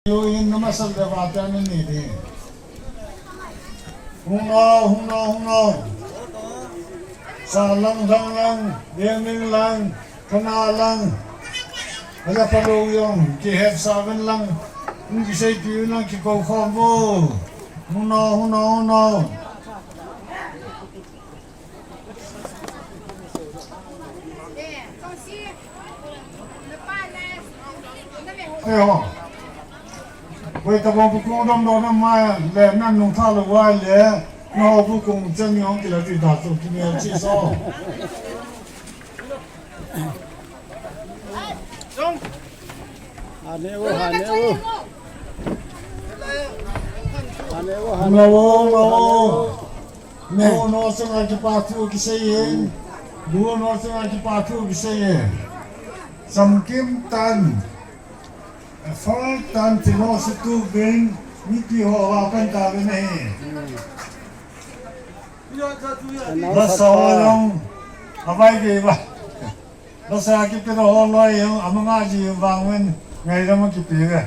Yung namasal na bata na nili. Hunaw. Salang lang, diaming lang, kanalang. Wala paluyong, kihep saben lang. Hindi siya piyo lang kikaw mo. Hunaw. Ayo. Vậy ta bảo cũng đông đó năm mai lẽ năng nông thảo là vài lẽ nó vô cùng chân nhóm thì là tùy đạt rồi thì nhiều chi so. No sang lagi patu kisayin, dua no sang lagi patu kisayin. Samkim tan. Phật tan thì nó sẽ tu bên những kỳ họ vào căn cả bên này. Nó sao long, họ vay gì vậy? Nó sao cái đó nói không? Anh mang gì vàng bên ngày đó mà kịp cái.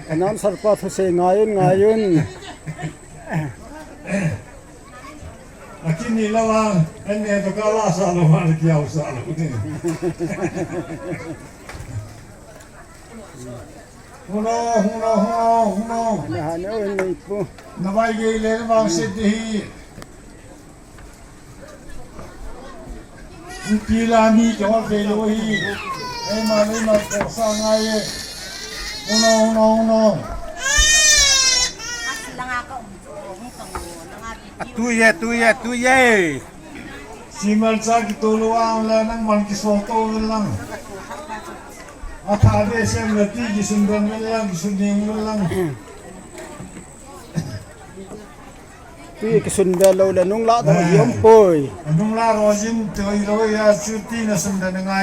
Anh sát qua thôi sẽ ngayon. Kini lawang, anh em tôi có la sao lo mà kiau sao lo ini. Huno. Nabay gay bang sidi. Pilani jawab belohi. Mali mat sangai. Huno. Tu ye. Simal sa kituluang lang man kisoto lang. At habe siyang lati, gisundan mo lang. Tuy kisundalaw la nung lahat ng yompoy. Anong laro sin, tuloy ya suti na sundan na nga